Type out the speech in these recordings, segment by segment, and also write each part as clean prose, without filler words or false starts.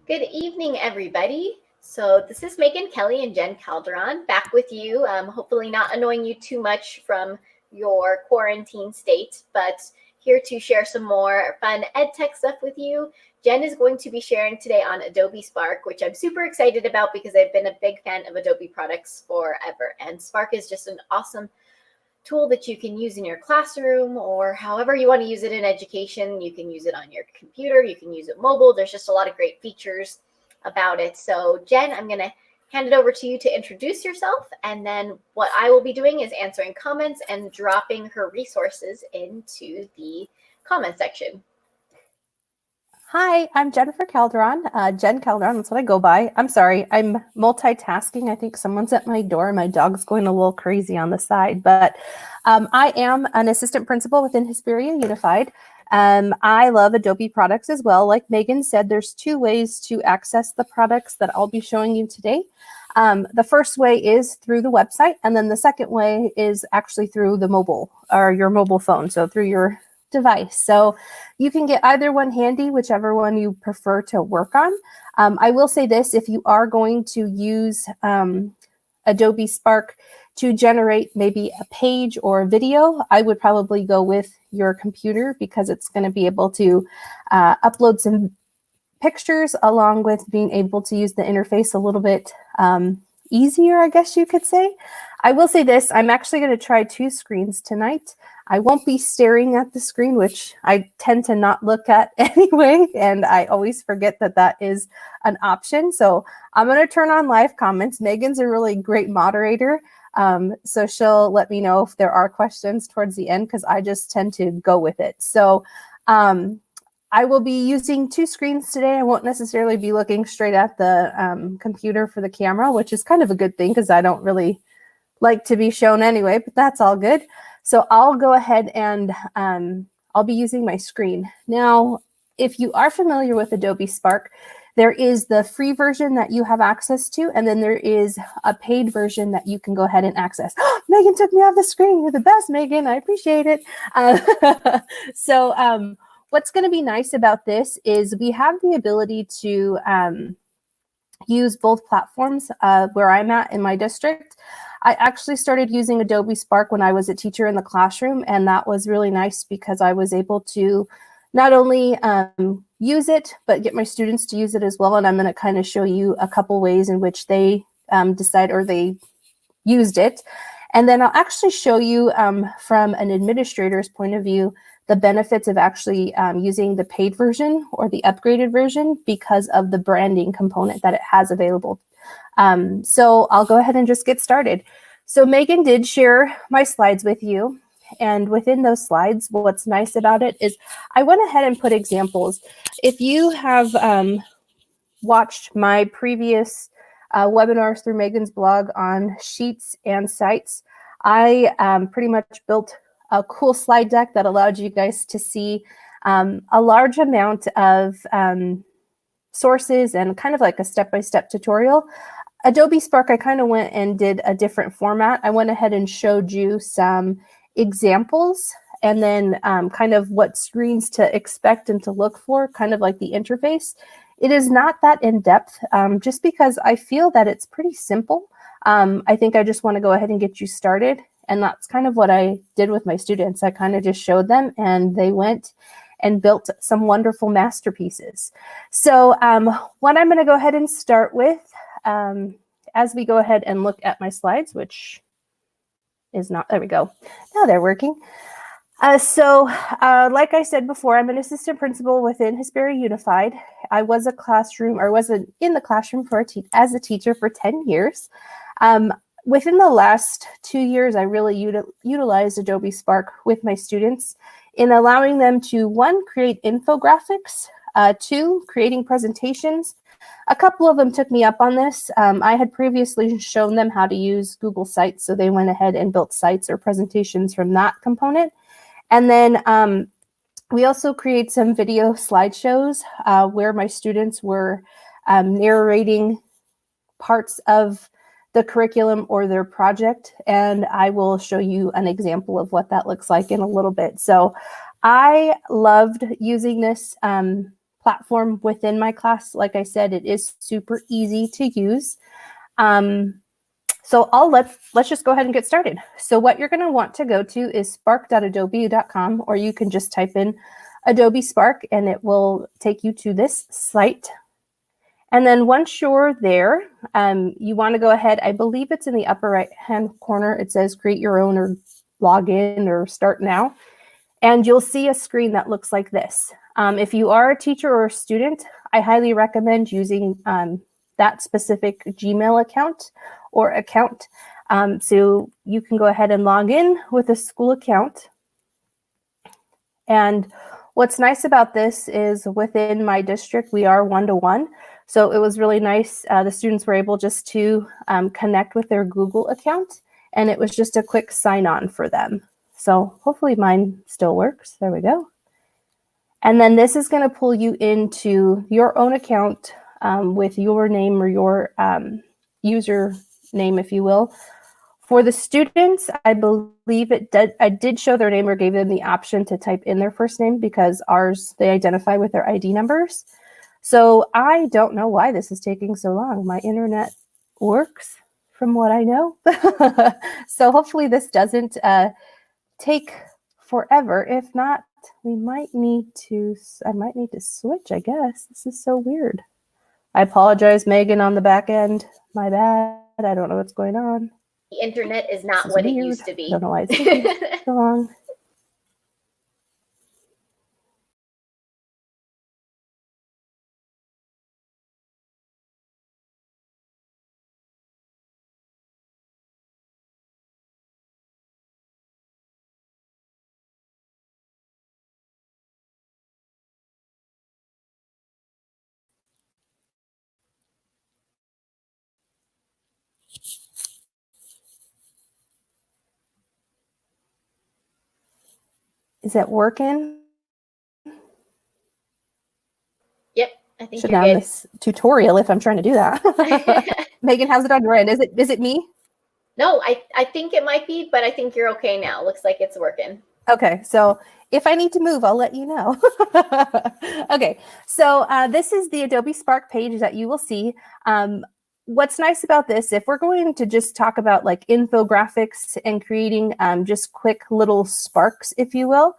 Good evening, everybody. So this is Megan Kelly and Jen Calderon back with you. Hopefully not annoying you too much from your quarantine state, but here to share some more fun ed tech stuff with you. Jen is going to be sharing today on Adobe Spark, which I'm super excited about because I've been a big fan of Adobe products forever. And Spark is just an awesome tool that you can use in your classroom or however you want to use it in education. You can use it on your computer, you can use it mobile. There's just a lot of great features about it. So Jen, I'm going to hand it over to you to introduce yourself, and then what I will be doing is answering comments and dropping her resources into the comment section. Hi, I'm Jennifer Calderon. Jen Calderon, that's what I go by. I'm sorry, I'm multitasking. I think someone's at my door. My dog's going a little crazy on the side, but I am an assistant principal within Hesperia Unified. I love Adobe products as well. Like Megan said, there's two ways to access the products that I'll be showing you today. The first way is through the website, and then the second way is actually through the mobile or your mobile phone, so through your device. So you can get either one handy, whichever one you prefer to work on. I will say this, if you are going to use Adobe Spark to generate maybe a page or a video, I would probably go with your computer because it's going to be able to upload some pictures along with being able to use the interface a little bit easier, I guess you could say. I will say this, I'm actually going to try two screens tonight. I won't be staring at the screen, which I tend to not look at anyway, and I always forget that that is an option. So I'm going to turn on live comments. Megan's a really great moderator, so she'll let me know if there are questions towards the end because I just tend to go with it. So I will be using two screens today. I won't necessarily be looking straight at the computer for the camera, which is kind of a good thing because I don't really like to be shown anyway, but that's all good. So I'll go ahead and I'll be using my screen. Now, if you are familiar with Adobe Spark, there is the free version that you have access to, and then there is a paid version that you can go ahead and access. Megan took me off the screen. You're the best, Megan. I appreciate it. What's going to be nice about this is we have the ability to use both platforms where I'm at in my district. I actually started using Adobe Spark when I was a teacher in the classroom, and that was really nice because I was able to not only use it, but get my students to use it as well. And I'm going to kind of show you a couple ways in which they they used it. And then I'll actually show you from an administrator's point of view the benefits of actually using the paid version or the upgraded version because of the branding component that it has available. So I'll go ahead and just get started. So Megan did share my slides with you. And within those slides, what's nice about it is I went ahead and put examples. If you have watched my previous webinars through Megan's blog on sheets and sites, I pretty much built a cool slide deck that allowed you guys to see a large amount of sources and kind of like a step-by-step tutorial. Adobe Spark, I kind of went and did a different format. I went ahead and showed you some examples and then kind of what screens to expect and to look for, kind of like the interface. It is not that in-depth just because I feel that it's pretty simple. I think I just want to go ahead and get you started. And that's kind of what I did with my students. I kind of just showed them and they went and built some wonderful masterpieces. So what I'm going to go ahead and start with as we go ahead and look at my slides, which is not, there we go. Now they're working. Like I said before, I'm an assistant principal within Hesperia Unified. I was in the classroom as a teacher for 10 years. Within the last 2 years, I really utilized Adobe Spark with my students in allowing them to, one, create infographics, two, creating presentations. A couple of them took me up on this. I had previously shown them how to use Google Sites, so they went ahead and built sites or presentations from that component. And then we also create some video slideshows where my students were narrating parts of the curriculum or their project, and I will show you an example of what that looks like in a little bit. So I loved using this platform within my class. Like I said, it is super easy to use. So let's just go ahead and get started. So what you're going to want to go to is spark.adobe.com, or you can just type in Adobe Spark and it will take you to this site. And then once you're there, you want to go ahead. I believe it's in the upper right-hand corner. It says create your own or log in or start now. And you'll see a screen that looks like this. If you are a teacher or a student, I highly recommend using that specific Gmail account or account. So you can go ahead and log in with a school account. And what's nice about this is within my district, we are one-to-one. So it was really nice. The students were able just to connect with their Google account, and it was just a quick sign on for them. So hopefully mine still works. There we go. And then this is going to pull you into your own account with your name or your user name, if you will. For the students, I believe I did show their name or gave them the option to type in their first name, because ours, they identify with their ID numbers. So I don't know why this is taking so long. My internet works from what I know. So hopefully this doesn't take forever. If not, I might need to switch, I guess. This is so weird. I apologize, Megan, on the back end. My bad. I don't know what's going on. The internet is not what it used to be. I don't know why it's taking so long. Is it working? Yep, I think Shut you're down good. this tutorial if I'm trying to do that. Megan, how's it on your end? Is it me? No, I think it might be, but I think you're okay now. Looks like it's working. Okay, so if I need to move, I'll let you know. Okay, so this is the Adobe Spark page that you will see. What's nice about this, if we're going to just talk about like infographics and creating just quick little sparks, if you will,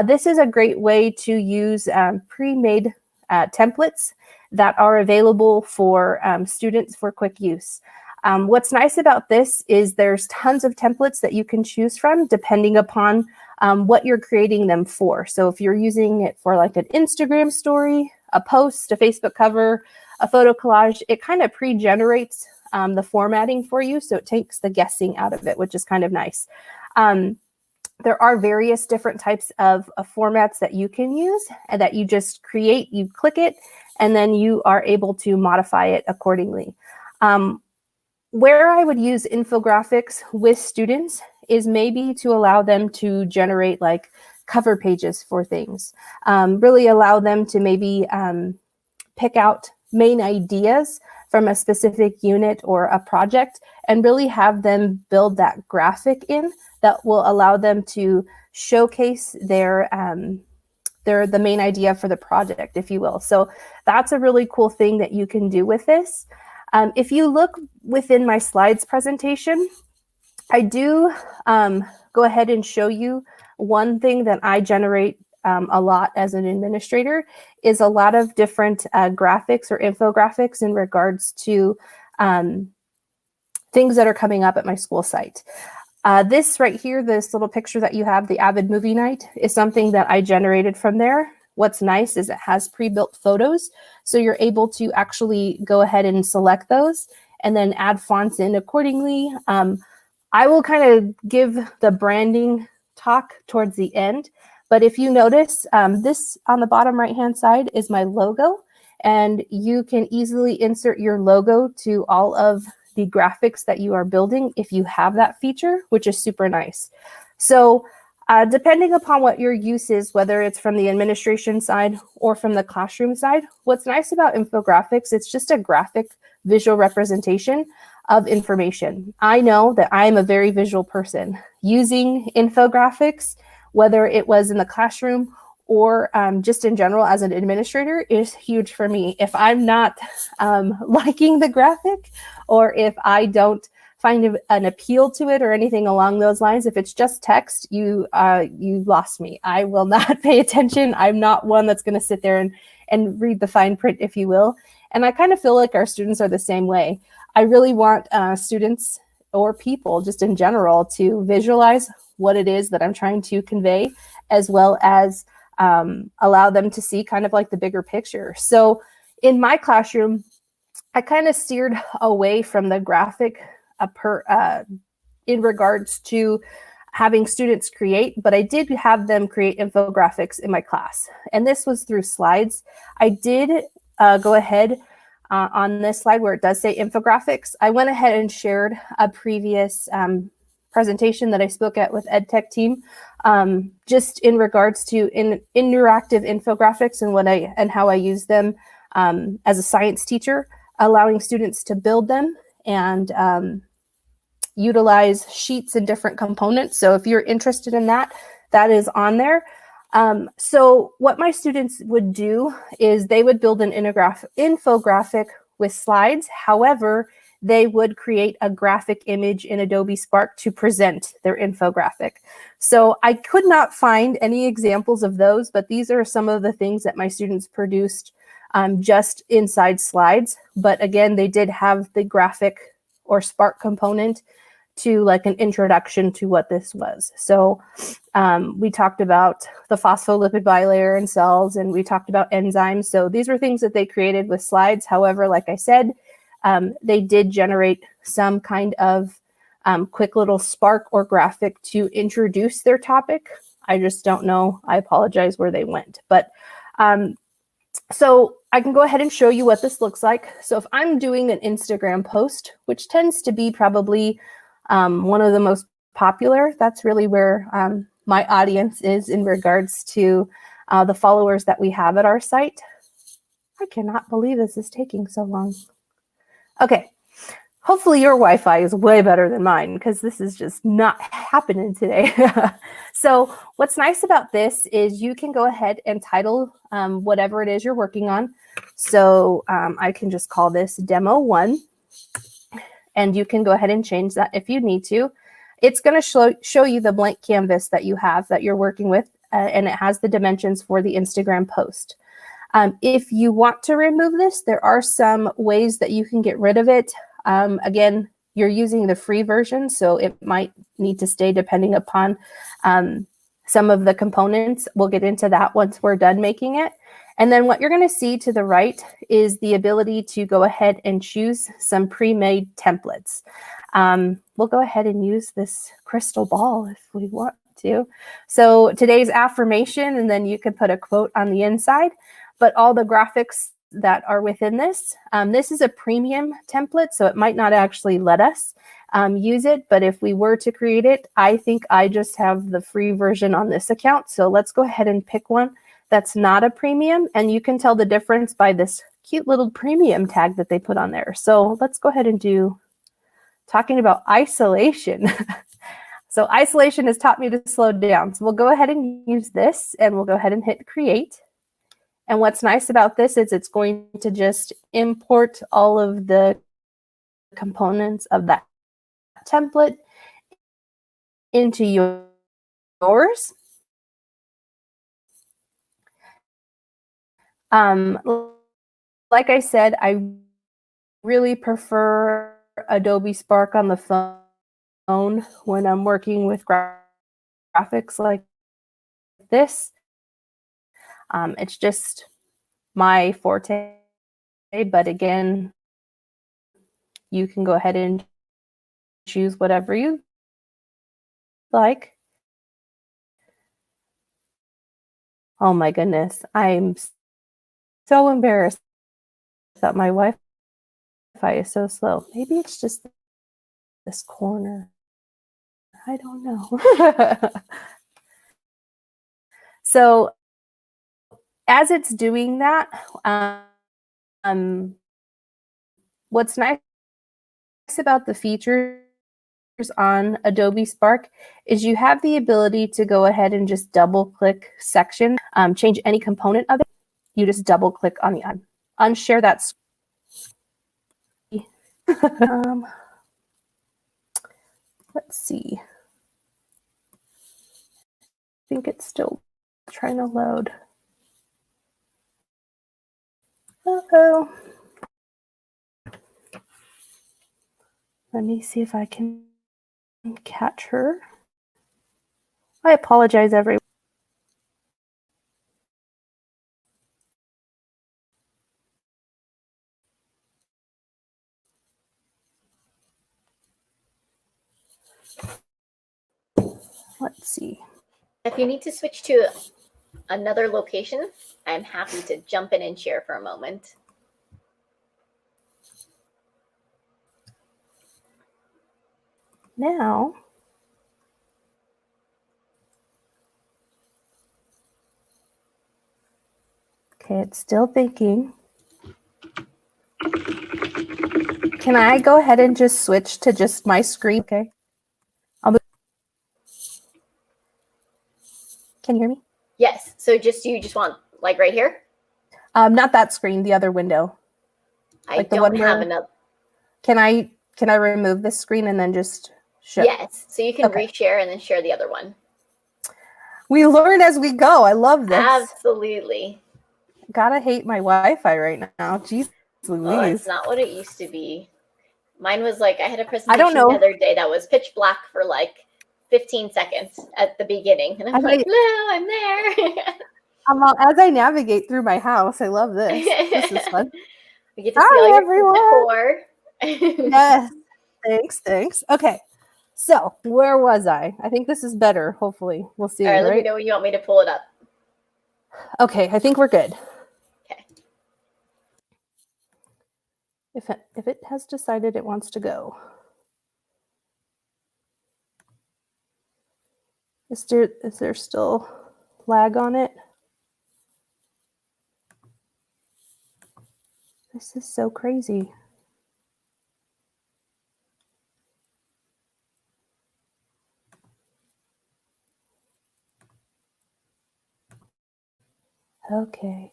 this is a great way to use pre-made templates that are available for students for quick use. What's nice about this is there's tons of templates that you can choose from depending upon what you're creating them for. So if you're using it for like an Instagram story, a post, a Facebook cover, a photo collage, it kind of pre-generates the formatting for you. So it takes the guessing out of it, which is kind of nice. There are various different types of formats that you can use and that you just create, you click it, and then you are able to modify it accordingly. Where I would use infographics with students is maybe to allow them to generate like cover pages for things, really allow them to maybe pick out main ideas from a specific unit or a project and really have them build that graphic in that will allow them to showcase the main idea for the project, if you will. So that's a really cool thing that you can do with this. If you look within my slides presentation, I do go ahead and show you one thing that I generate a lot as an administrator is a lot of different graphics or infographics in regards to things that are coming up at my school site. This right here, this little picture that you have, the Avid Movie Night, is something that I generated from there. What's nice is it has pre-built photos, so you're able to actually go ahead and select those and then add fonts in accordingly. I will kind of give the branding talk towards the end, but if you notice, this on the bottom right-hand side is my logo, and you can easily insert your logo to all of the graphics that you are building if you have that feature, which is super nice. So depending upon what your use is, whether it's from the administration side or from the classroom side, what's nice about infographics, it's just a graphic visual representation of information. I know that I'm a very visual person. Using infographics, whether it was in the classroom or just in general as an administrator is huge for me. If I'm not liking the graphic, or if I don't find an appeal to it or anything along those lines, if it's just text, you lost me. I will not pay attention. I'm not one that's going to sit there and read the fine print, if you will. And I kind of feel like our students are the same way. I really want students or people just in general to visualize what it is that I'm trying to convey, as well as allow them to see kind of like the bigger picture. So in my classroom, I kind of steered away from the graphic in regards to having students create, but I did have them create infographics in my class. And this was through slides. I did go ahead on this slide where it does say infographics. I went ahead and shared a previous presentation that I spoke at with EdTech team, just in regards to interactive infographics and how I use them as a science teacher, allowing students to build them and utilize sheets and different components. So if you're interested in that, that is on there. So what my students would do is they would build an infographic with slides. However, they would create a graphic image in Adobe Spark to present their infographic. So I could not find any examples of those, but these are some of the things that my students produced just inside slides. But again, they did have the graphic or Spark component to like an introduction to what this was. So we talked about the phospholipid bilayer in cells, and we talked about enzymes. So these were things that they created with slides. However, like I said, they did generate some kind of quick little Spark or graphic to introduce their topic. I just don't know. I apologize where they went. But so I can go ahead and show you what this looks like. So if I'm doing an Instagram post, which tends to be probably one of the most popular, that's really where my audience is in regards to the followers that we have at our site. I cannot believe this is taking so long. Okay, hopefully your Wi-Fi is way better than mine, because this is just not happening today. So what's nice about this is you can go ahead and title whatever it is you're working on. So I can just call this Demo 1. And you can go ahead and change that if you need to. It's going to show you the blank canvas that you have that you're working with, and it has the dimensions for the Instagram post. If you want to remove this, there are some ways that you can get rid of it. Again, you're using the free version, so it might need to stay depending upon some of the components. We'll get into that once we're done making it. And then what you're going to see to the right is the ability to go ahead and choose some pre-made templates. We'll go ahead and use this crystal ball if we want to. So today's affirmation, and then you can put a quote on the inside, but all the graphics that are within this. This is a premium template, so it might not actually let us use it, but if we were to create it, I think I just have the free version on this account. So let's go ahead and pick one that's not a premium, and you can tell the difference by this cute little premium tag that they put on there. So let's go ahead and do talking about isolation. So isolation has taught me to slow down. So we'll go ahead and use this, and we'll go ahead and hit create. And what's nice about this is it's going to just import all of the components of that template into yours. Like I said, I really prefer Adobe Spark on the phone when I'm working with graphics like this. It's just my forte, but again, you can go ahead and choose whatever you like. Oh my goodness, I'm so embarrassed that my Wi-Fi is so slow. Maybe it's just this corner. I don't know. So as it's doing that, what's nice about the features on Adobe Spark is you have the ability to go ahead and just double click section, change any component of it. You just double click on the unshare that screen. Let's see. I think it's still trying to load. Uh-oh. Let me see if I can catch her. I apologize, everyone. Let's see. If you need to switch to another location, I'm happy to jump in and share for a moment. Now, okay, it's still thinking. Can I go ahead and just switch to just my screen? Okay. Can you hear me? Yes. So you just want like right here? Not that screen, the other window. I like don't have enough. Can I remove this screen and then just show? Yes. So you can reshare and then share the other one. We learn as we go. I love this. Absolutely. Gotta hate my Wi-Fi right now. Jeez Louise. Oh, it's not what it used to be. Mine was like, I had a presentation the other day that was pitch black for like 15 seconds at the beginning. And I'm like, hello, I'm there. As I navigate through my house, I love this. This is fun. We get to see all everyone. Your decor. Yes. Thanks. Okay. So where was I? I think this is better. Hopefully. We'll see. All right, let me know when you want me to pull it up. Okay, I think we're good. Okay. If it has decided it wants to go. Is there still lag on it? This is so crazy. Okay.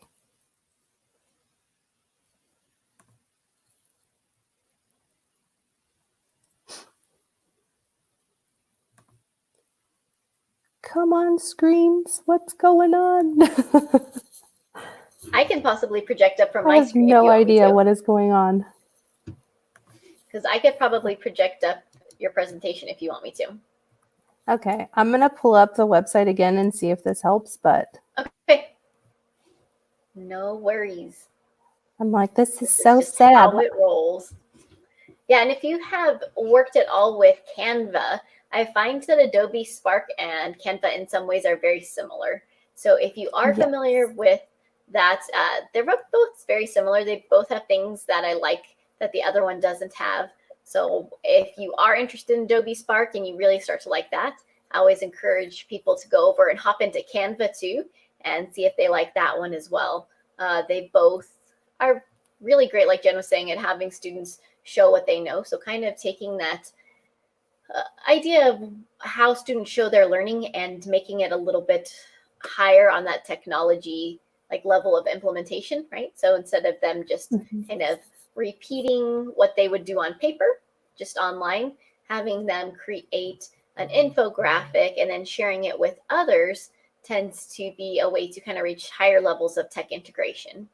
Come on, screens. What's going on? I can possibly project up from my screen. I have no idea what is going on. Because I could probably project up your presentation if you want me to. Okay, I'm going to pull up the website again and see if this helps, but... Okay. No worries. I'm like, this is so sad. How it rolls. Yeah, and if you have worked at all with Canva, I find that Adobe Spark and Canva in some ways are very similar. So if you are familiar with that, they're both very similar. They both have things that I like that the other one doesn't have. So if you are interested in Adobe Spark and you really start to like that, I always encourage people to go over and hop into Canva too and see if they like that one as well. They both are really great, like Jen was saying, at having students show what they know. So kind of taking that idea of how students show their learning and making it a little bit higher on that technology like level of implementation, right? So instead of them just kind of repeating what they would do on paper, just online, having them create an infographic and then sharing it with others tends to be a way to kind of reach higher levels of tech integration.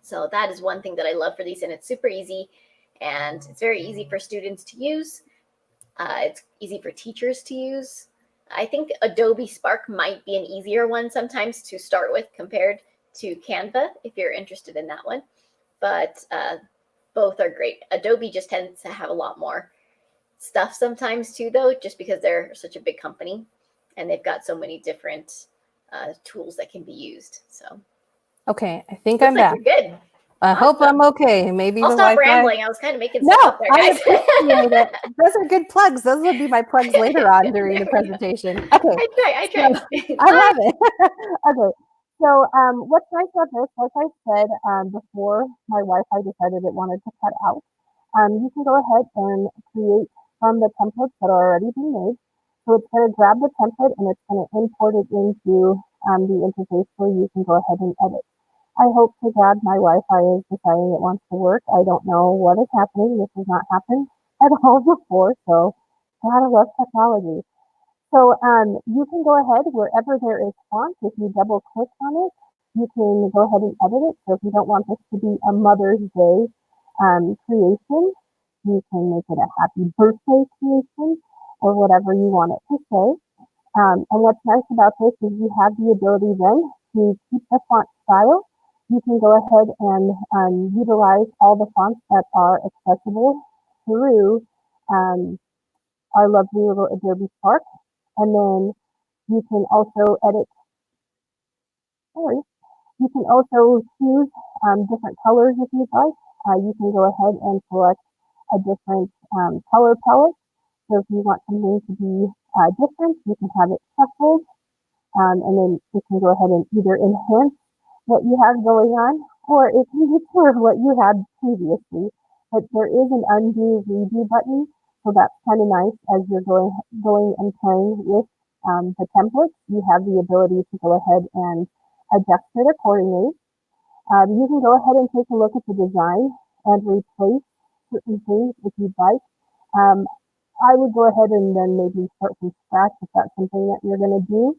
So that is one thing that I love for these, and it's super easy, and it's very easy for students to use. It's easy for teachers to use. I think Adobe Spark might be an easier one sometimes to start with compared to Canva if you're interested in that one. But both are great. Adobe just tends to have a lot more stuff sometimes too, though, just because they're such a big company and they've got so many different tools that can be used. So, okay, I think I'm back. You're good. I hope I'm okay. Maybe I'll stop rambling. I was kind of making stuff up there, guys. I appreciate it. Those are good plugs. Those will be my plugs later on during the presentation. Okay. I try. I love it. Okay. So what's nice about this, like I said before my Wi-Fi decided it wanted to cut out, you can go ahead and create from the templates that are already being made. So it's going to grab the template and it's going to import it into the interface where you can go ahead and edit. I hope to God my Wi-Fi is deciding it wants to work. I don't know what is happening. This has not happened at all before, so God, I love technology. So you can go ahead wherever there is font. If you double click on it, you can go ahead and edit it. So if you don't want this to be a Mother's Day creation, you can make it a happy birthday creation or whatever you want it to say. And what's nice about this is you have the ability then to keep the font style. You can go ahead and utilize all the fonts that are accessible through our lovely little Adobe Spark. And then you can also edit, you can also choose different colors if you'd like. You can go ahead and select a different color palette. So if you want something to be different, you can have it shuffled. And then you can go ahead and either enhance what you have going on, or it can return what you had previously. But there is an undo redo button, so that's kind of nice as you're going and playing with the templates. You have the ability to go ahead and adjust it accordingly. You can go ahead and take a look at the design and replace certain things if you'd like. I would go ahead and then maybe start from scratch if that's something that you're going to do.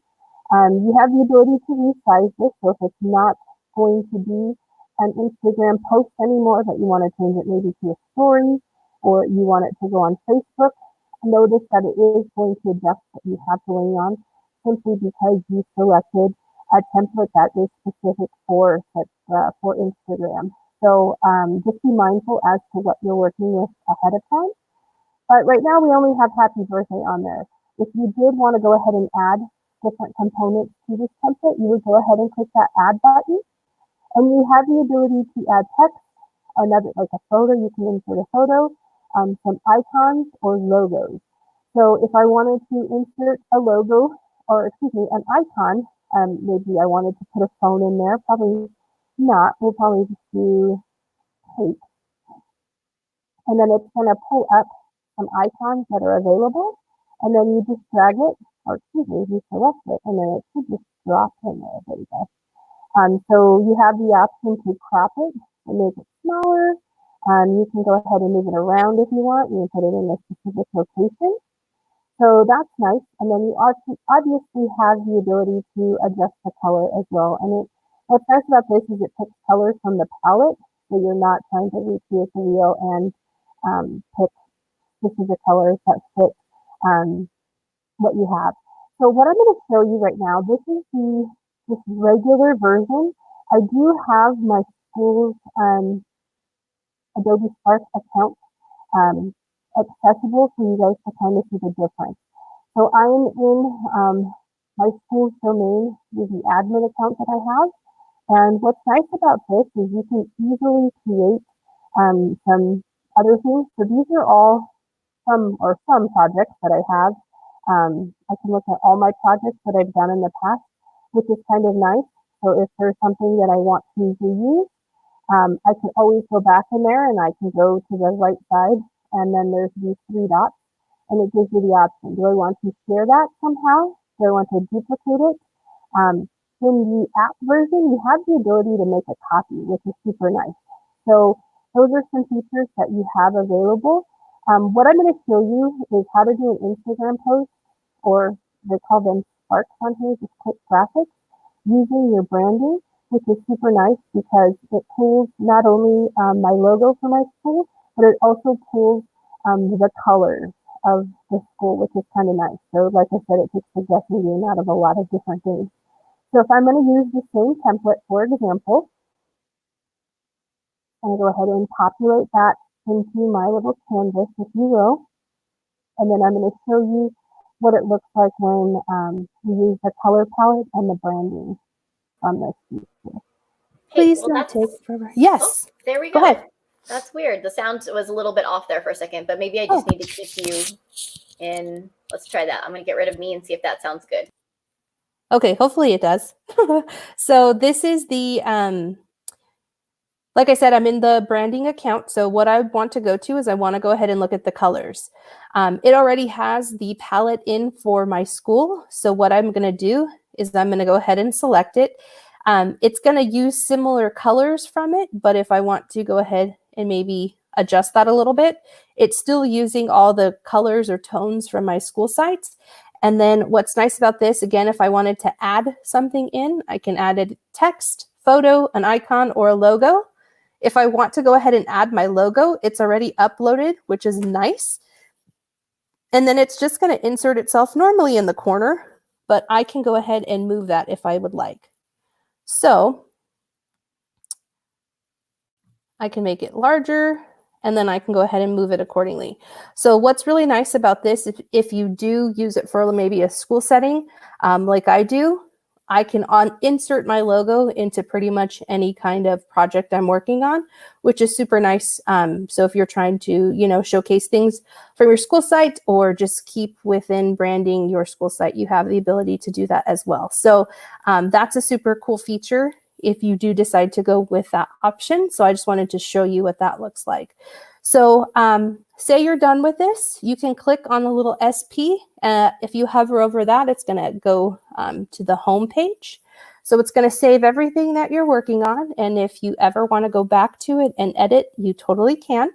You have the ability to resize this, so if it's not going to be an Instagram post anymore, but you want to change it maybe to a story, or you want it to go on Facebook, notice that it is going to adjust what you have going on, simply because you selected a template that is specific for Instagram. So just be mindful as to what you're working with ahead of time. But right now we only have happy birthday on there. If you did want to go ahead and add different components to this template, you would go ahead and click that add button, and you have the ability to add text, another like a photo, you can insert a photo, some icons or logos. So if I wanted to insert a logo, or excuse me, an icon, maybe I wanted to put a phone in there, probably not, we'll probably just do tape. And then it's going to pull up some icons that are available, and then you just drag it, or excuse me, you select it, and then it should just drop in there. There you go. So you have the option to crop it and make it smaller. You can go ahead and move it around if you want. You can put it in a specific location. So that's nice. And then you obviously have the ability to adjust the color as well. And what's nice about this is it picks colors from the palette, so you're not trying to recreate the wheel and pick specific colors that fit what you have. So what I'm going to show you right now, this is this regular version. I do have my school's Adobe Spark account accessible for you guys to kind of see the difference. So I'm in my school's domain with the admin account that I have. And what's nice about this is you can easily create some other things. So these are all some projects that I have. I can look at all my projects that I've done in the past, which is kind of nice. So if there's something that I want to reuse, I can always go back in there and I can go to the right side, and then there's these three dots, and it gives you the option. Do I want to share that somehow? Do I want to duplicate it? In the app version, you have the ability to make a copy, which is super nice. So those are some features that you have available. What I'm going to show you is how to do an Instagram post, or they call them Sparks on here, just quick graphics, using your branding, which is super nice because it pulls not only my logo for my school, but it also pulls the colors of the school, which is kind of nice. So like I said, it takes the guessing out of a lot of different things. So if I'm going to use the same template, for example, I'm going to go ahead and populate that into my little canvas, if you will. And then I'm going to show you what it looks like when you use the color palette and the branding on this feature. Please not take forever. Yes. Oh, there we go. Go ahead. That's weird. The sound was a little bit off there for a second, but maybe I just need to keep you in. Let's try that. I'm going to get rid of me and see if that sounds good. Okay, hopefully it does. So this is the like I said, I'm in the branding account. So what I want to go to is I want to go ahead and look at the colors. It already has the palette in for my school. So what I'm going to do is I'm going to go ahead and select it. It's going to use similar colors from it, but if I want to go ahead and maybe adjust that a little bit, it's still using all the colors or tones from my school sites. And then what's nice about this, again, if I wanted to add something in, I can add a text, photo, an icon, or a logo. If I want to go ahead and add my logo, it's already uploaded, which is nice. And then it's just going to insert itself normally in the corner, but I can go ahead and move that if I would like. So I can make it larger, and then I can go ahead and move it accordingly. So what's really nice about this, if you do use it for maybe a school setting, like I do, I can insert my logo into pretty much any kind of project I'm working on, which is super nice. So if you're trying to, showcase things from your school site or just keep within branding your school site, you have the ability to do that as well. So that's a super cool feature if you do decide to go with that option. So I just wanted to show you what that looks like. So say you're done with this, you can click on the little SP. If you hover over that, it's going to go to the home page. So it's going to save everything that you're working on. And if you ever want to go back to it and edit, you totally can.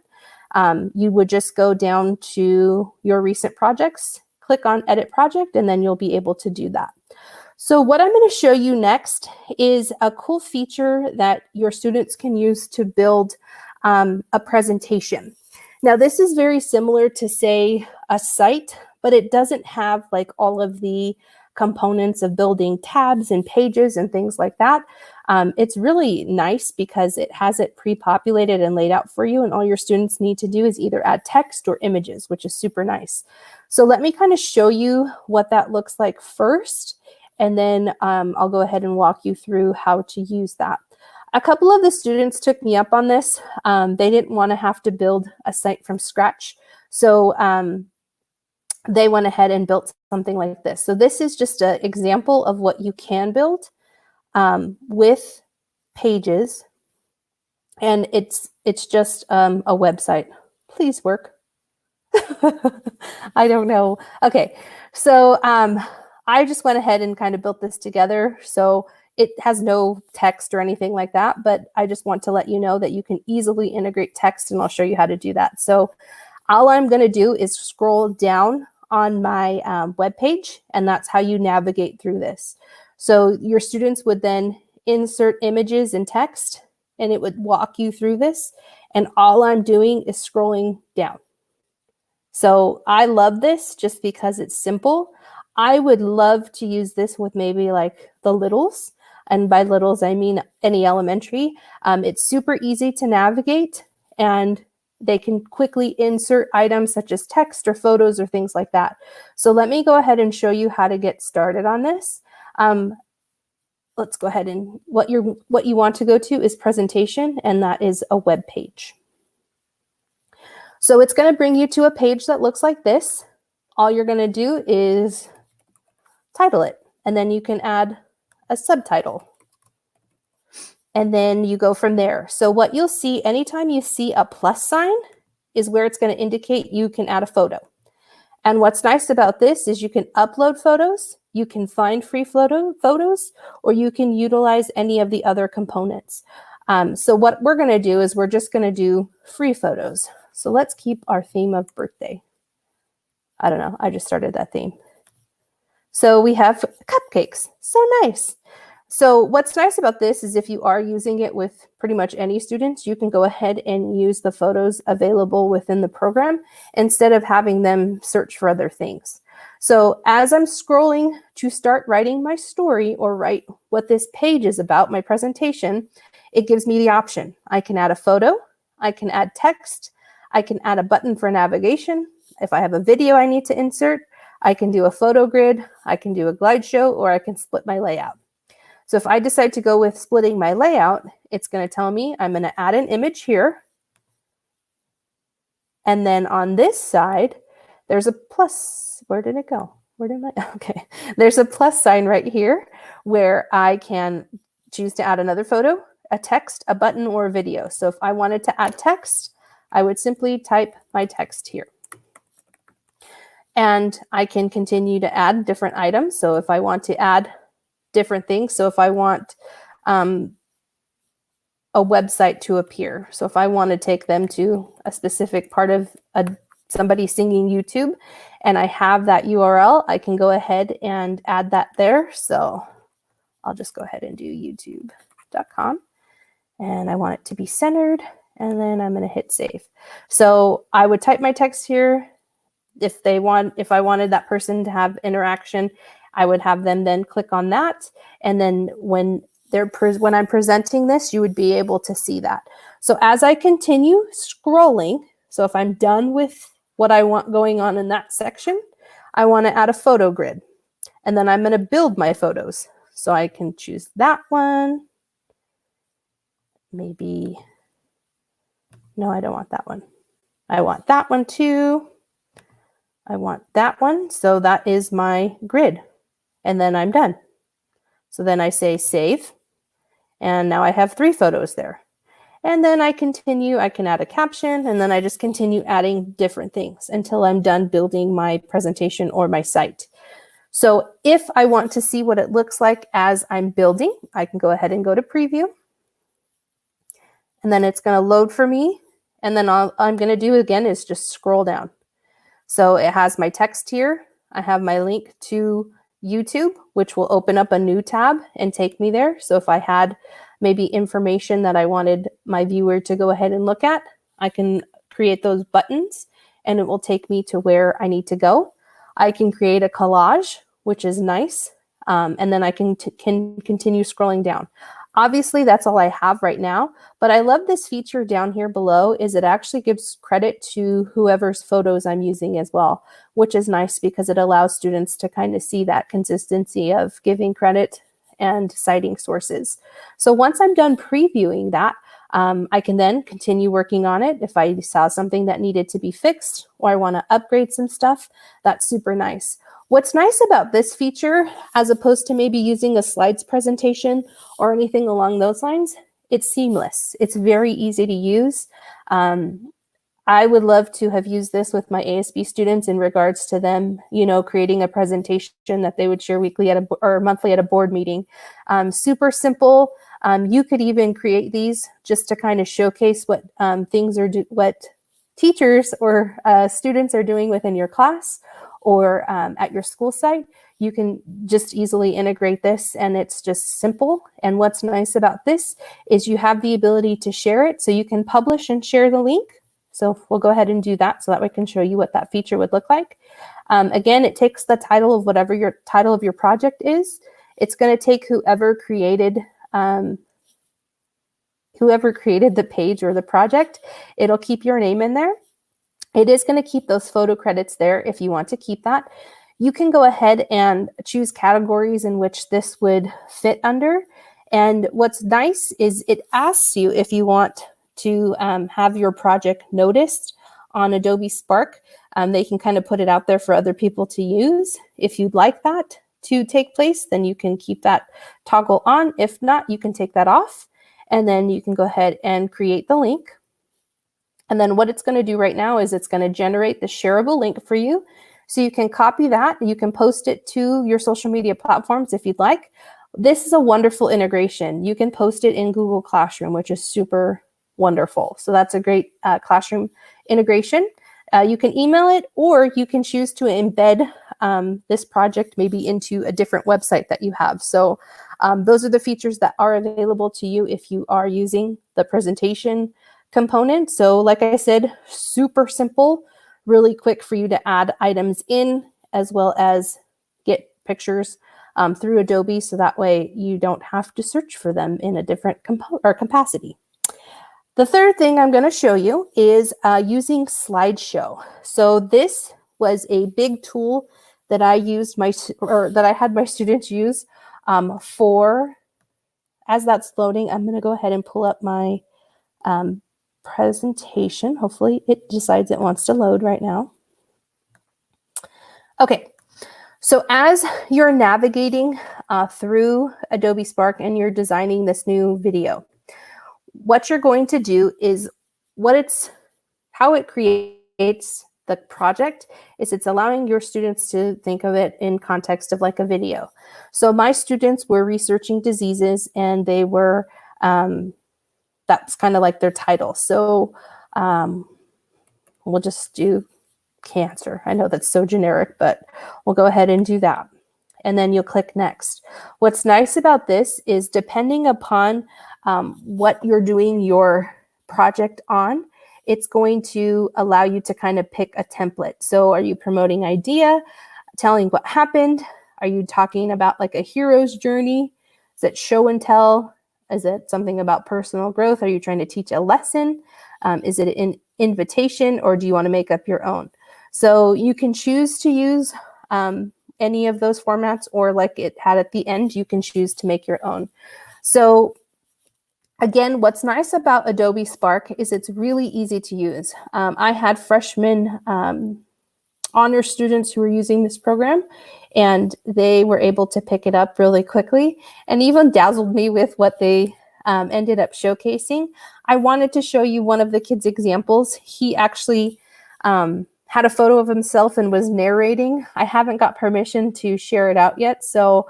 You would just go down to your recent projects, click on Edit Project, and then you'll be able to do that. So what I'm going to show you next is a cool feature that your students can use to build a presentation. Now, this is very similar to, say, a site, but it doesn't have like all of the components of building tabs and pages and things like that. It's really nice because it has it pre-populated and laid out for you, and all your students need to do is either add text or images, which is super nice. So let me kind of show you what that looks like first. And then I'll go ahead and walk you through how to use that. A couple of the students took me up on this. They didn't want to have to build a site from scratch. So they went ahead and built something like this. So this is just an example of what you can build with pages. And it's just a website. Please work. I don't know. Okay, so I just went ahead and kind of built this together. So it has no text or anything like that, but I just want to let you know that you can easily integrate text, and I'll show you how to do that. So all I'm going to do is scroll down on my web page, and that's how you navigate through this. So your students would then insert images and text, and it would walk you through this. And all I'm doing is scrolling down. So I love this just because it's simple. I would love to use this with maybe like the littles. And by littles, I mean any elementary. It's super easy to navigate, and they can quickly insert items such as text or photos or things like that. So let me go ahead and show you how to get started on this. Let's go ahead and what you want to go to is presentation, and that is a web page. So it's going to bring you to a page that looks like this. All you're going to do is title it, and then you can add a subtitle. And then you go from there. So what you'll see anytime you see a plus sign is where it's going to indicate you can add a photo. And what's nice about this is you can upload photos, you can find free photos, or you can utilize any of the other components. So what we're going to do is we're just going to do free photos. So let's keep our theme of birthday. I don't know, I just started that theme. So we have cupcakes, so nice. So what's nice about this is if you are using it with pretty much any students, you can go ahead and use the photos available within the program instead of having them search for other things. So as I'm scrolling to start writing my story or write what this page is about, my presentation, it gives me the option. I can add a photo, I can add text, I can add a button for navigation. If I have a video I need to insert, I can do a photo grid, I can do a glide show, or I can split my layout. So if I decide to go with splitting my layout, it's going to tell me I'm going to add an image here. And then on this side, there's a plus. Where did it go? Where did my, okay. There's a plus sign right here where I can choose to add another photo, a text, a button, or a video. So if I wanted to add text, I would simply type my text here. And I can continue to add different items. So if I want to add different things, so if I want a website to appear, so if I want to take them to a specific part of somebody singing YouTube and I have that URL, I can go ahead and add that there. So I'll just go ahead and do youtube.com and I want it to be centered, and then I'm going to hit save. So I would type my text here. If I wanted that person to have interaction, I would have them then click on that. And then when I'm presenting this, you would be able to see that. So as I continue scrolling, so if I'm done with what I want going on in that section, I want to add a photo grid. And then I'm going to build my photos. So I can choose that one. Maybe, no, I don't want that one. I want that one too. I want that one. So that is my grid. And then I'm done. So then I say save. And now I have 3 photos there. And then I continue, I can add a caption, and then I just continue adding different things until I'm done building my presentation or my site. So if I want to see what it looks like as I'm building, I can go ahead and go to preview. And then it's going to load for me. And then all I'm going to do again is just scroll down. So it has my text here. I have my link to YouTube, which will open up a new tab and take me there. So if I had maybe information that I wanted my viewer to go ahead and look at, I can create those buttons and it will take me to where I need to go. I can create a collage, which is nice. And then I can continue scrolling down. Obviously, that's all I have right now, but I love this feature down here below is it actually gives credit to whoever's photos I'm using as well, which is nice because it allows students to kind of see that consistency of giving credit and citing sources. So once I'm done previewing that, I can then continue working on it. If I saw something that needed to be fixed or I want to upgrade some stuff, that's super nice. What's nice about this feature, as opposed to maybe using a slides presentation or anything along those lines, it's seamless. It's very easy to use. I would love to have used this with my ASB students in regards to them, creating a presentation that they would share weekly or monthly at a board meeting. Super simple. You could even create these just to kind of showcase what what teachers or students are doing within your class or at your school site. You can just easily integrate this and it's just simple. And what's nice about this is you have the ability to share it. So you can publish and share the link. So we'll go ahead and do that so that we can show you what that feature would look like. Again, it takes the title of whatever your title of your project is. It's going to take whoever created the page or the project. It'll keep your name in there. It is going to keep those photo credits there if you want to keep that. You can go ahead and choose categories in which this would fit under. And what's nice is it asks you if you want to have your project noticed on Adobe Spark. They can kind of put it out there for other people to use. If you'd like that to take place, then you can keep that toggle on. If not, you can take that off. And then you can go ahead and create the link. And then what it's going to do right now is it's going to generate the shareable link for you. So you can copy that. You can post it to your social media platforms if you'd like. This is a wonderful integration. You can post it in Google Classroom, which is super wonderful. So that's a great classroom integration. You can email it, or you can choose to embed this project maybe into a different website that you have. So those are the features that are available to you if you are using the presentation component. So like I said, super simple, really quick for you to add items in, as well as get pictures through Adobe. So that way you don't have to search for them in a different capacity. The third thing I'm going to show you is using Slideshow. So this was a big tool that I used that I had my students use for. As that's loading, I'm going to go ahead and pull up my presentation. Hopefully it decides it wants to load right now. Okay, so as you're navigating through Adobe Spark and you're designing this new video, what you're going to do is how it creates the project is it's allowing your students to think of it in context of like a video. So my students were researching diseases, and they were, that's kind of like their title. So we'll just do cancer. I know that's so generic, but we'll go ahead and do that. And then you'll click next. What's nice about this is depending upon what you're doing your project on, it's going to allow you to kind of pick a template. So are you promoting idea, telling what happened? Are you talking about like a hero's journey? Is it show and tell? Is it something about personal growth? Are you trying to teach a lesson? Is it an invitation, or do you want to make up your own? So you can choose to use any of those formats, or like it had at the end, you can choose to make your own. So again, what's nice about Adobe Spark is it's really easy to use. I had freshman honor students who were using this program, and they were able to pick it up really quickly and even dazzled me with what they ended up showcasing. I wanted to show you one of the kids' examples. He actually had a photo of himself and was narrating. I haven't got permission to share it out yet, so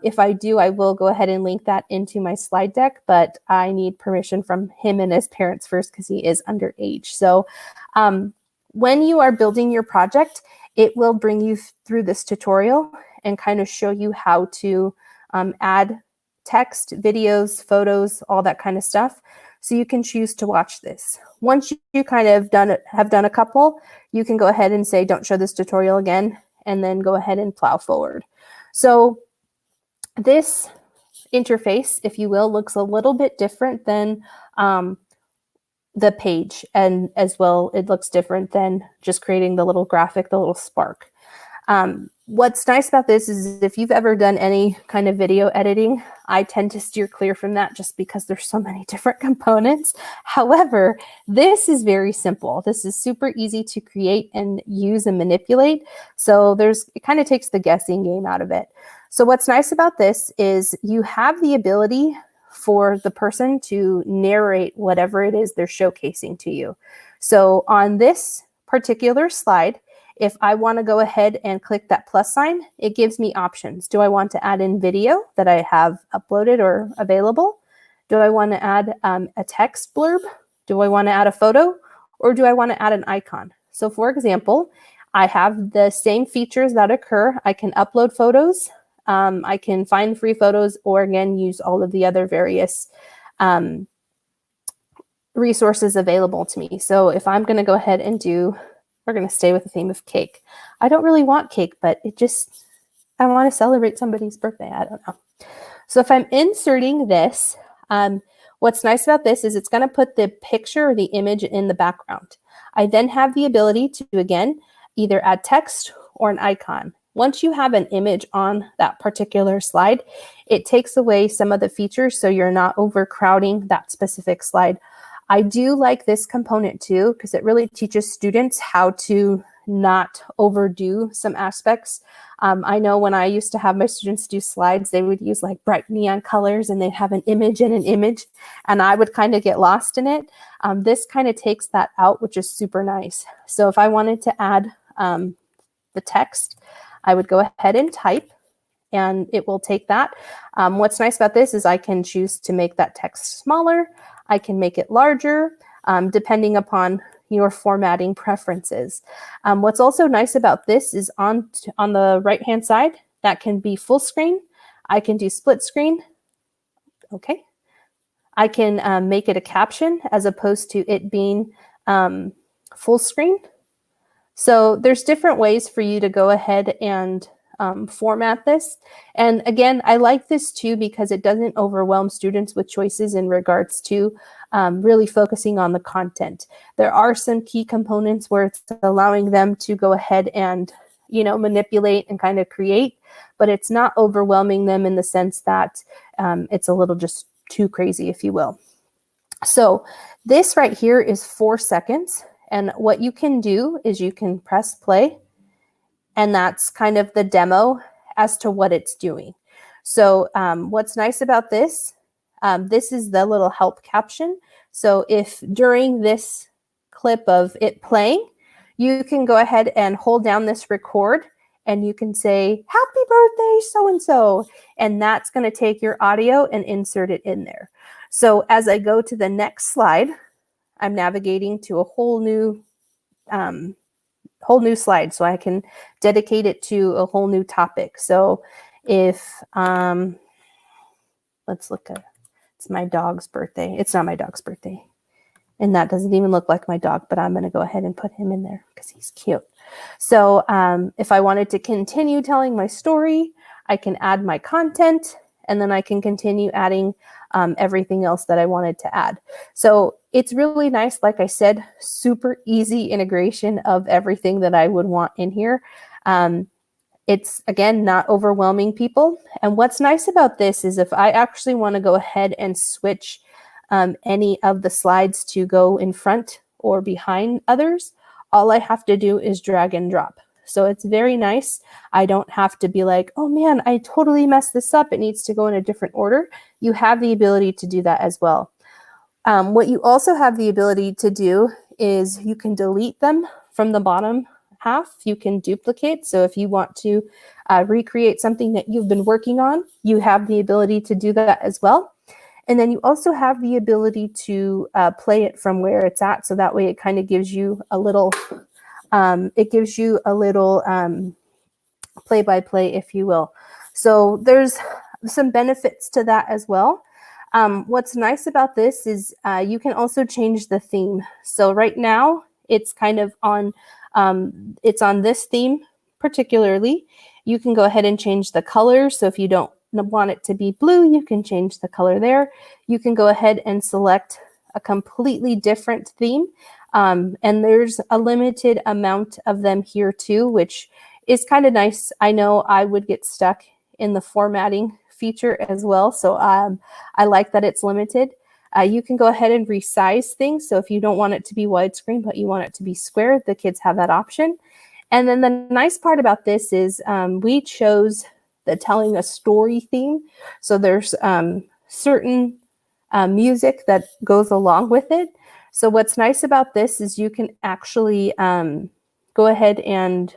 if I do, I will go ahead and link that into my slide deck, but I need permission from him and his parents first because he is underage. So when you are building your project, it will bring you through this tutorial and kind of show you how to add text, videos, photos, all that kind of stuff. So you can choose to watch this. Once you kind of have done a couple, you can go ahead and say, don't show this tutorial again, and then go ahead and plow forward. So this interface, if you will, looks a little bit different than the page, and as well, it looks different than just creating the little graphic, the little spark. What's nice about this is if you've ever done any kind of video editing, I tend to steer clear from that just because there's so many different components. However, this is very simple. This is super easy to create and use and manipulate. So it kind of takes the guessing game out of it. So what's nice about this is you have the ability for the person to narrate whatever it is they're showcasing to you. So on this particular slide, if I want to go ahead and click that plus sign, it gives me options. Do I want to add in video that I have uploaded or available? Do I want to add a text blurb? Do I want to add a photo? Or do I want to add an icon? So for example, I have the same features that occur. I can upload photos. I can find free photos, or again, use all of the other various resources available to me. So if I'm going to go ahead and we're going to stay with the theme of cake. I don't really want cake, but I want to celebrate somebody's birthday. I don't know. So if I'm inserting this, what's nice about this is it's going to put the picture or the image in the background. I then have the ability to, again, either add text or an icon. Once you have an image on that particular slide, it takes away some of the features so you're not overcrowding that specific slide. I do like this component too, because it really teaches students how to not overdo some aspects. I know when I used to have my students do slides, they would use like bright neon colors, and they'd have an image and an image, and I would kind of get lost in it. This kind of takes that out, which is super nice. So if I wanted to add the text, I would go ahead and type, and it will take that. What's nice about this is I can choose to make that text smaller. I can make it larger, depending upon your formatting preferences. What's also nice about this is on the right-hand side, that can be full screen. I can do split screen. Okay. I can make it a caption as opposed to it being full screen. So there's different ways for you to go ahead and format this. And again, I like this too because it doesn't overwhelm students with choices in regards to really focusing on the content. There are some key components where it's allowing them to go ahead and, manipulate and kind of create, but it's not overwhelming them in the sense that it's a little just too crazy, if you will. So this right here is 4 seconds. And what you can do is you can press play, and that's kind of the demo as to what it's doing. So what's nice about this, this is the little help caption. So if during this clip of it playing, you can go ahead and hold down this record and you can say, happy birthday, so-and-so. And that's going to take your audio and insert it in there. So as I go to the next slide, I'm navigating to a whole new slide, so I can dedicate it to a whole new topic. So if let's look at, it's my dog's birthday. It's not my dog's birthday. And that doesn't even look like my dog, but I'm going to go ahead and put him in there because he's cute. So if I wanted to continue telling my story, I can add my content, and then I can continue adding everything else that I wanted to add. So it's really nice. Like I said, super easy integration of everything that I would want in here. It's, again, not overwhelming people. And what's nice about this is if I actually want to go ahead and switch any of the slides to go in front or behind others, all I have to do is drag and drop. So it's very nice. I don't have to be like, oh man, I totally messed this up. It needs to go in a different order. You have the ability to do that as well. What you also have the ability to do is you can delete them from the bottom half. You can duplicate. So if you want to recreate something that you've been working on, you have the ability to do that as well. And then you also have the ability to play it from where it's at. So that way it kind of gives you a little, play-by-play, if you will. So there's some benefits to that as well. What's nice about this is you can also change the theme. So right now it's kind of on, it's on this theme particularly. You can go ahead and change the color. So if you don't want it to be blue, you can change the color there. You can go ahead and select a completely different theme. And there's a limited amount of them here too, which is kind of nice. I know I would get stuck in the formatting feature as well. So I like that it's limited. You can go ahead and resize things. So if you don't want it to be widescreen, but you want it to be square, the kids have that option. And then the nice part about this is we chose the telling a story theme. So there's certain music that goes along with it. So what's nice about this is you can actually go ahead and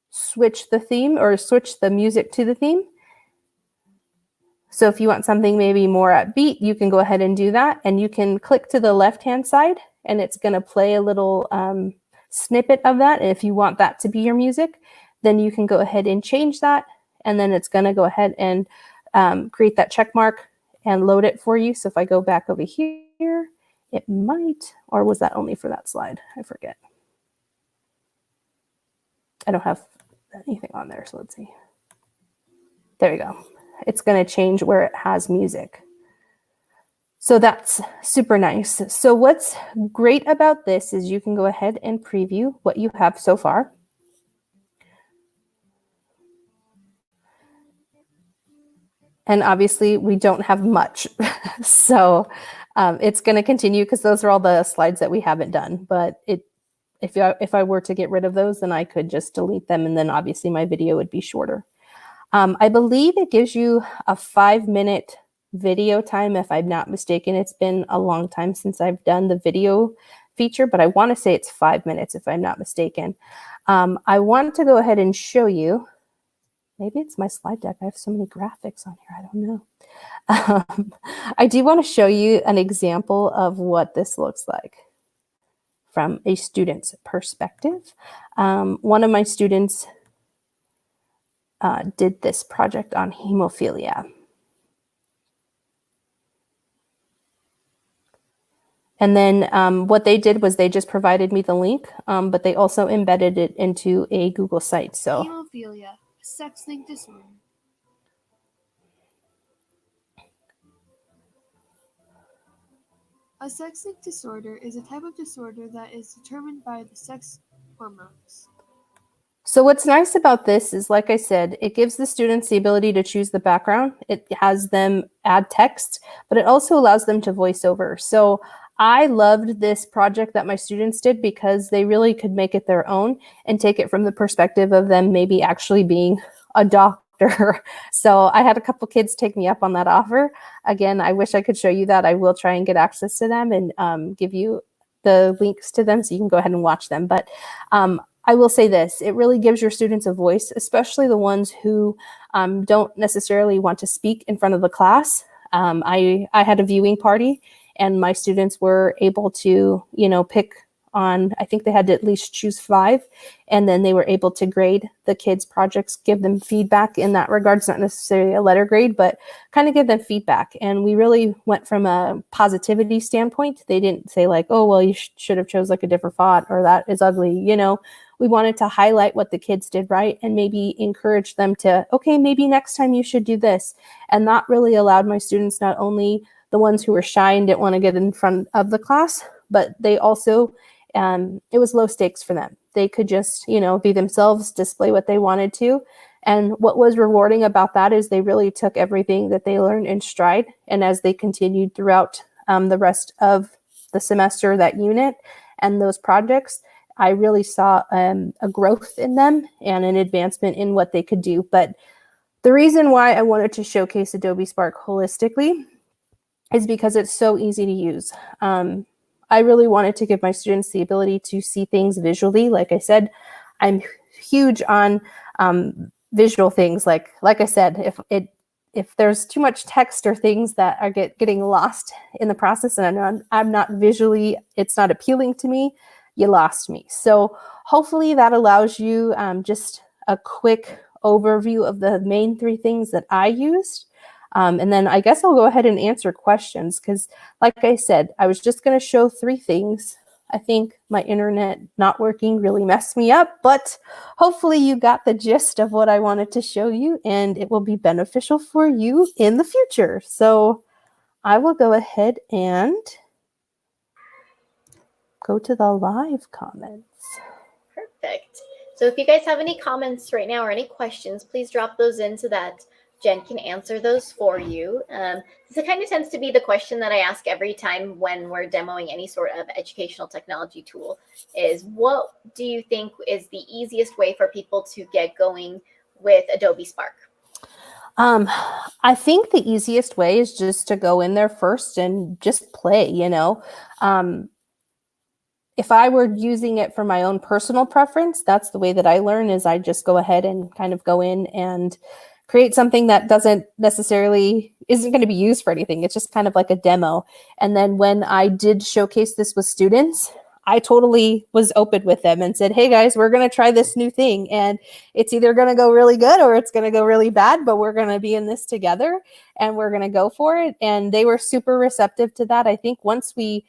switch the theme or switch the music to the theme. So if you want something maybe more upbeat, you can go ahead and do that. And you can click to the left-hand side and it's going to play a little snippet of that. And if you want that to be your music, then you can go ahead and change that. And then it's going to go ahead and create that check mark and load it for you. So if I go back over here, it might, or was that only for that slide? I forget. I don't have anything on there, so let's see. There we go. It's going to change where it has music. So that's super nice. So what's great about this is you can go ahead and preview what you have so far. And obviously we don't have much. So it's going to continue because those are all the slides that we haven't done. But if I were to get rid of those, then I could just delete them. And then obviously my video would be shorter. I believe it gives you a 5-minute video time, if I'm not mistaken. It's been a long time since I've done the video feature, but I want to say it's 5 minutes if I'm not mistaken. I want to go ahead and show you. Maybe it's my slide deck. I have so many graphics on here. I don't know. I do want to show you an example of what this looks like from a student's perspective. One of my students did this project on hemophilia. And then what they did was they just provided me the link, but they also embedded it into a Google site. So hemophilia, a sex-linked disorder. A sex-linked disorder is a type of disorder that is determined by the sex hormones. So what's nice about this is, like I said, it gives the students the ability to choose the background. It has them add text, but it also allows them to voice over. So I loved this project that my students did because they really could make it their own and take it from the perspective of them maybe actually being a doctor So I had a couple kids take me up on that offer. Again, I wish I could show you that. I will try and get access to them and give you the links to them so you can go ahead and watch them. But I will say this, it really gives your students a voice, especially the ones who don't necessarily want to speak in front of the class. I had a viewing party and my students were able to, pick on, I think they had to at least choose 5, and then they were able to grade the kids' projects, give them feedback in that regard. It's not necessarily a letter grade, but kind of give them feedback. And we really went from a positivity standpoint. They didn't say like, oh, well, you should have chose like a different font, or that is ugly. We wanted to highlight what the kids did right and maybe encourage them to, okay, maybe next time you should do this. And that really allowed my students, not only the ones who were shy and didn't want to get in front of the class, but they also, it was low stakes for them. They could just, be themselves, display what they wanted to. And what was rewarding about that is they really took everything that they learned in stride. And as they continued throughout the rest of the semester, that unit and those projects, I really saw a growth in them and an advancement in what they could do. But the reason why I wanted to showcase Adobe Spark holistically is because it's so easy to use. I really wanted to give my students the ability to see things visually. Like I said, I'm huge on visual things. Like I said, if there's too much text or things that are getting lost in the process, and I'm not visually, it's not appealing to me, you lost me. So hopefully that allows you just a quick overview of the main 3 things that I used. And then I guess I'll go ahead and answer questions because, like I said, I was just going to show 3 things. I think my internet not working really messed me up, but hopefully you got the gist of what I wanted to show you and it will be beneficial for you in the future. So I will go ahead and go to the live comments. Perfect. So if you guys have any comments right now or any questions, please drop those in so that Jen can answer those for you. This kind of tends to be the question that I ask every time when we're demoing any sort of educational technology tool is, what do you think is the easiest way for people to get going with Adobe Spark? I think the easiest way is just to go in there first and just play, if I were using it for my own personal preference, that's the way that I learn, is I just go ahead and kind of go in and create something that isn't going to be used for anything. It's just kind of like a demo. And then when I did showcase this with students, I totally was open with them and said, hey guys, we're going to try this new thing. And it's either going to go really good or it's going to go really bad, but we're going to be in this together and we're going to go for it. And they were super receptive to that. I think once we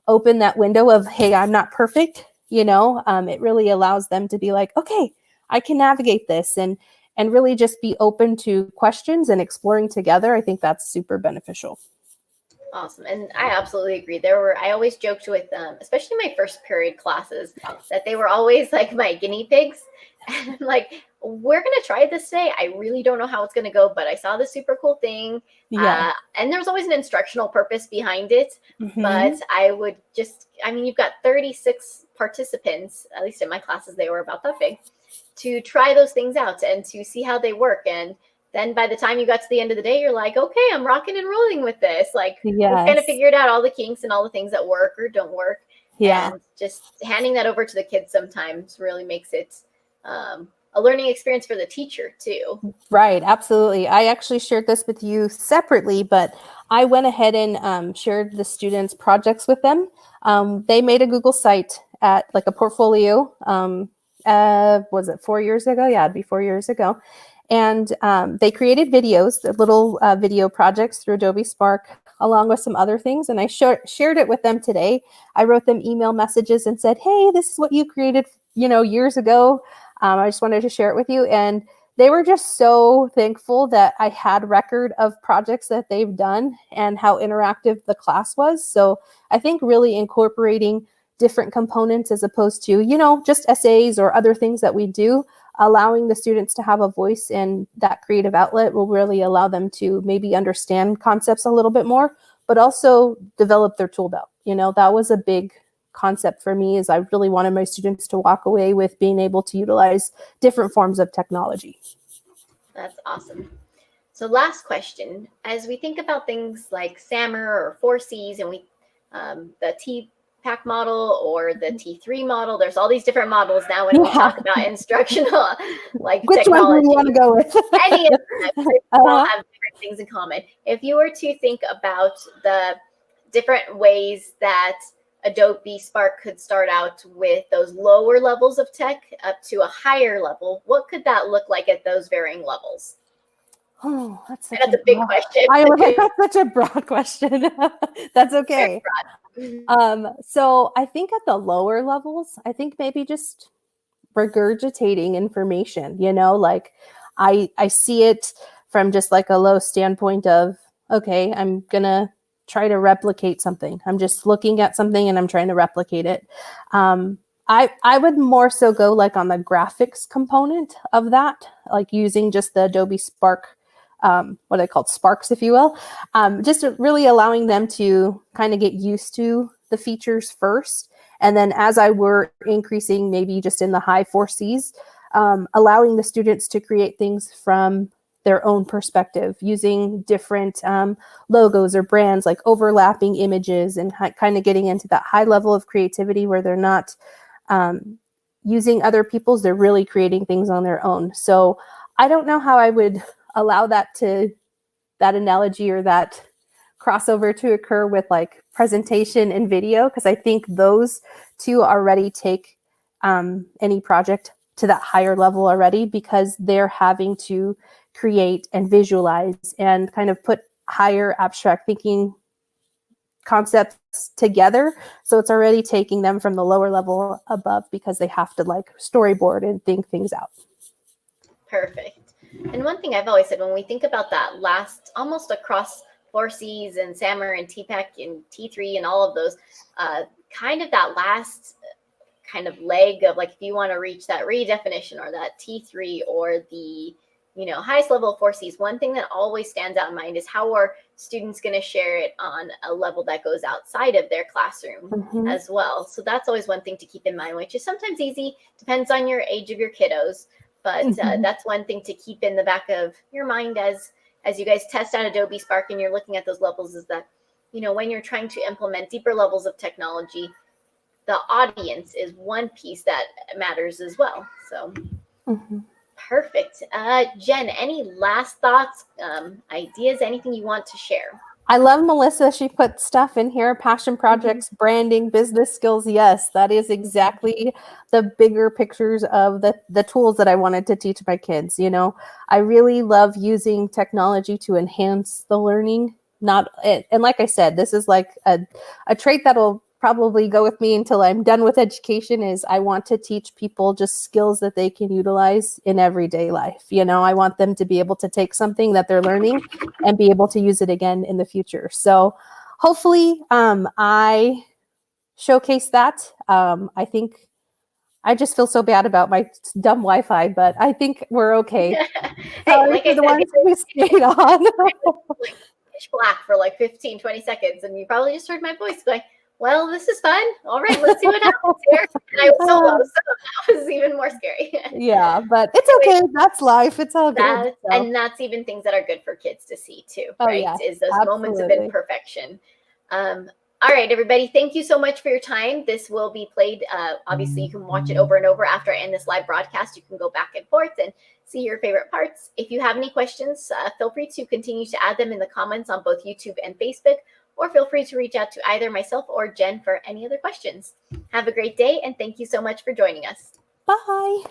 open that window of, hey, I'm not perfect, it really allows them to be like, okay, I can navigate this and really just be open to questions and exploring together. I think that's super beneficial. Awesome. And I absolutely agree. I always joked with especially my first period classes, that they were always like my guinea pigs. And I'm like, we're going to try this today. I really don't know how it's going to go, but I saw this super cool thing. Yeah. And there's always an instructional purpose behind it. Mm-hmm. But you've got 36 participants, at least in my classes, they were about that big, to try those things out and to see how they work. And then by the time you got to the end of the day, you're like, okay, I'm rocking and rolling with this. Like, we've kind of figured out all the kinks and all the things that work or don't work. Yeah. And just handing that over to the kids sometimes really makes it a learning experience for the teacher too. Right. Absolutely. I actually shared this with you separately, but I went ahead and shared the students' projects with them. They made a Google site at like a portfolio. Was it 4 years ago? Yeah, it'd be 4 years ago. And they created videos, little video projects through Adobe Spark, along with some other things. And I shared it with them today. I wrote them email messages and said, hey, this is what you created, years ago. I just wanted to share it with you. And they were just so thankful that I had record of projects that they've done and how interactive the class was. So I think really incorporating different components as opposed to, just essays or other things that we do, allowing the students to have a voice in that creative outlet will really allow them to maybe understand concepts a little bit more, but also develop their tool belt. That was a big concept for me, is I really wanted my students to walk away with being able to utilize different forms of technology. That's awesome. So last question, as we think about things like SAMR or 4Cs and the TPAC model or the T3 model, there's all these different models now when we talk about instructional like Which technology. one do you want to go with? Any of them, they all have different things in common. If you were to think about the different ways that Adobe Spark could start out with those lower levels of tech up to a higher level, what could that look like at those varying levels? Oh, that's a big question. I was like, that's such a broad question. That's okay. So I think at the lower levels, I think maybe just regurgitating information, like I see it from just like a low standpoint of, okay, I'm gonna try to replicate something. I'm just looking at something and I'm trying to replicate it. I would more so go like on the graphics component of that, like using just the Adobe Spark, what I called Sparks, if you will, just really allowing them to kind of get used to the features first. And then as I were increasing, maybe just in the high 4Cs, allowing the students to create things from their own perspective, using different logos or brands, like overlapping images, and kind of getting into that high level of creativity where they're not using other people's, they're really creating things on their own. So I don't know how I would allow that analogy or that crossover to occur with like presentation and video, because I think those two already take any project to that higher level already, because they're having to create and visualize and kind of put higher abstract thinking concepts together. So it's already taking them from the lower level above, because they have to like storyboard and think things out. Perfect. And one thing I've always said, when we think about that last, almost across 4Cs and SAMR and TPAC and T3 and all of those, kind of that last kind of leg of like, if you want to reach that redefinition or that T3 or the highest level of 4Cs, one thing that always stands out in mind is how are students going to share it on a level that goes outside of their classroom as well. So that's always one thing to keep in mind, which is sometimes easy, depends on your age of your kiddos. But that's one thing to keep in the back of your mind as you guys test out Adobe Spark and you're looking at those levels, is that, when you're trying to implement deeper levels of technology, the audience is one piece that matters as well. So perfect. Jen, any last thoughts, ideas, anything you want to share? I love Melissa. She put stuff in here, passion projects, branding, business skills. Yes, that is exactly the bigger pictures of the tools that I wanted to teach my kids. I really love using technology to enhance the learning. And like I said, this is like a trait that'll probably go with me until I'm done with education, is I want to teach people just skills that they can utilize in everyday life. I want them to be able to take something that they're learning and be able to use it again in the future. So hopefully I showcase that. I think I just feel so bad about my dumb Wi-Fi, but I think we're okay. Hey, like I said, the ones who stayed on. Like pitch black for like 15, 20 seconds, and you probably just heard my voice going, well, this is fun. All right, let's see what happens here. And I was solo, so that was even more scary. Yeah, but it's okay. That's life. It's all good. And that's even things that are good for kids to see too, right? Yeah, is those moments of imperfection. All right, everybody, thank you so much for your time. This will be played. Obviously, you can watch it over and over after I end this live broadcast. You can go back and forth and see your favorite parts. If you have any questions, feel free to continue to add them in the comments on both YouTube and Facebook, or feel free to reach out to either myself or Jen for any other questions. Have a great day, and thank you so much for joining us. Bye.